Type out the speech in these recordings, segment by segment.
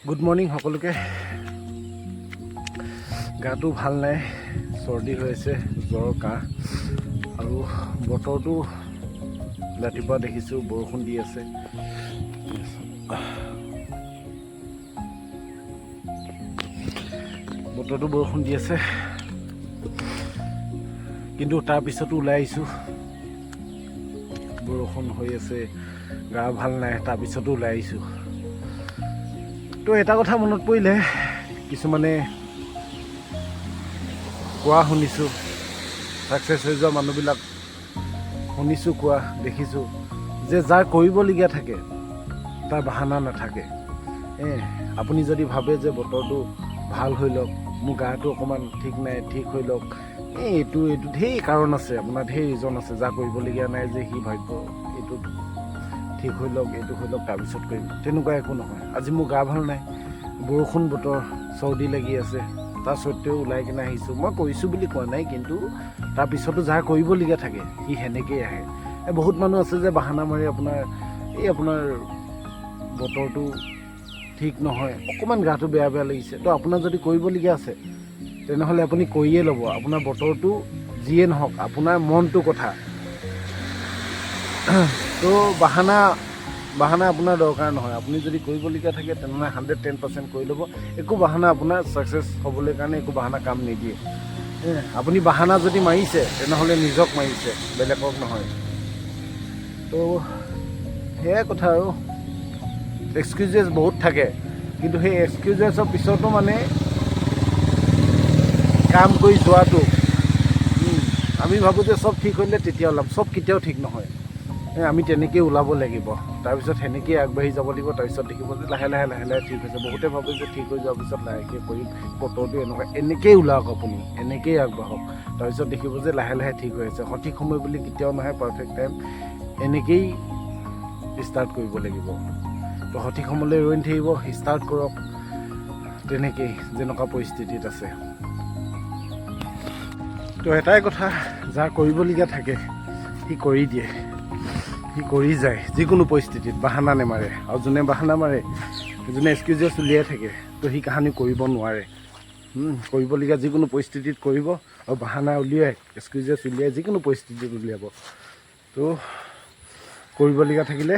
Good morning সকলোকে। গাটো ভাল নাই, চৰ্দি হৈ আছে, জ্বৰ কাহ আৰু বতৰটো ৰাতিপুৱা দেখিছোঁ বৰষুণ দি আছে। বতৰটো বৰষুণ দি আছে, কিন্তু তাৰপিছতো ওলাই আহিছোঁ। বৰষুণ হৈ আছে, গা ভাল নাই, তাৰপিছতো ওলাই আহিছোঁ। তো এটা কথা মনত পৰিলে, কিছুমানে কোৱা শুনিছোঁ, ছাকচেছ হৈ যোৱা মানুহবিলাক শুনিছোঁ, কোৱা দেখিছোঁ যে যাৰ কৰিবলগীয়া থাকে তাৰ বাহানা নাথাকে। আপুনি যদি ভাবে যে বতৰটো ভাল হৈ লওক, মোৰ গাটো অকণমান ঠিক নাই, ঠিক হৈ লওক, এইটো ঢেৰ কাৰণ আছে, আপোনাৰ ঢেৰ ৰিজন আছে। যাৰ কৰিবলগীয়া নাই যে সি ভাবিব এইটো ঠিক হৈ লওক, এইটো হৈ লওক, তাৰপিছত কৰিম, তেনেকুৱা একো নহয়। আজি মোৰ গা ভাল নাই, বৰষুণ বতৰ, চৰ্দি লাগি আছে, তাৰ স্বত্বেও ওলাই কিনে আহিছোঁ। মই কৰিছোঁ বুলি কোৱা নাই, কিন্তু তাৰপিছতো যাৰ কৰিবলগীয়া থাকে সি সেনেকেই আহে। বহুত মানুহ আছে যে বাহানা মাৰি আপোনাৰ বতৰটো ঠিক নহয়, অকণমান গাটো বেয়া লাগিছে, তো আপোনাৰ যদি কৰিবলগীয়া আছে তেনেহ'লে আপুনি কৰিয়ে ল'ব। আপোনাৰ বতৰটো যিয়ে নহওক, আপোনাৰ মনটো কথা। তো বাহানা আপোনাৰ দৰকাৰ নহয়। আপুনি যদি কৰিবলগীয়া থাকে তেনেহ'লে 110% কৰি ল'ব। একো বাহানা আপোনাৰ ছাকচেছ হ'বলৈ কাৰণে একো বাহানা কাম নিদিয়ে। আপুনি বাহানা যদি মাৰিছে তেনেহ'লে নিজক মাৰিছে, বেলেগক নহয়। তো সেয়াই কথা আৰু। এক্সকিউজেছ বহুত থাকে, কিন্তু সেই এক্সকিউজেছৰ পিছতো মানে কাম কৰি যোৱাটো, আমি ভাবোঁ যে চব ঠিক হ'লে তেতিয়া ওলাম। চব কেতিয়াও ঠিক নহয়। আমি তেনেকেই ওলাব লাগিব, তাৰপিছত সেনেকৈয়ে আগবাঢ়ি যাব লাগিব। তাৰপিছত দেখিব যে লাহে লাহে ঠিক হৈছে। বহুতে ভাবে যে ঠিক হৈ যোৱাৰ পিছত লাহেকৈ কৰিম, বতৰটো এনেকৈয়ে ওলাওক, আপুনি এনেকৈয়ে আগবাঢ়ক, তাৰপিছত দেখিব যে লাহে লাহে ঠিক হৈ আছে। সঠিক সময় বুলি কেতিয়াও নাহে, পাৰফেক্ট টাইম। এনেকৈয়ে ষ্টাৰ্ট কৰিব লাগিব। তো সঠিক সময়লৈ ৰৈ নাথাকিব, ষ্টাৰ্ট কৰক তেনেকেই, যেনেকুৱা পৰিস্থিতিত আছে। তো এটাই কথা, যাৰ কৰিবলগীয়া থাকে সি কৰি দিয়ে, সি কৰি যায় যিকোনো পৰিস্থিতিত, বাহানা নেমাৰে। আৰু যোনে বাহানা মাৰে, যোনে এক্সকিউজেছ উলিয়াই থাকে, তো সি কাহানি কৰিব নোৱাৰে। কৰিবলগীয়া যিকোনো পৰিস্থিতিত কৰিব, আৰু বাহানা উলিয়াই, এক্সকিউজেছ উলিয়াই যিকোনো পৰিস্থিতিত উলিয়াব। তো কৰিবলগীয়া থাকিলে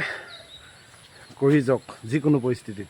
কৰি যাওক যিকোনো পৰিস্থিতিত।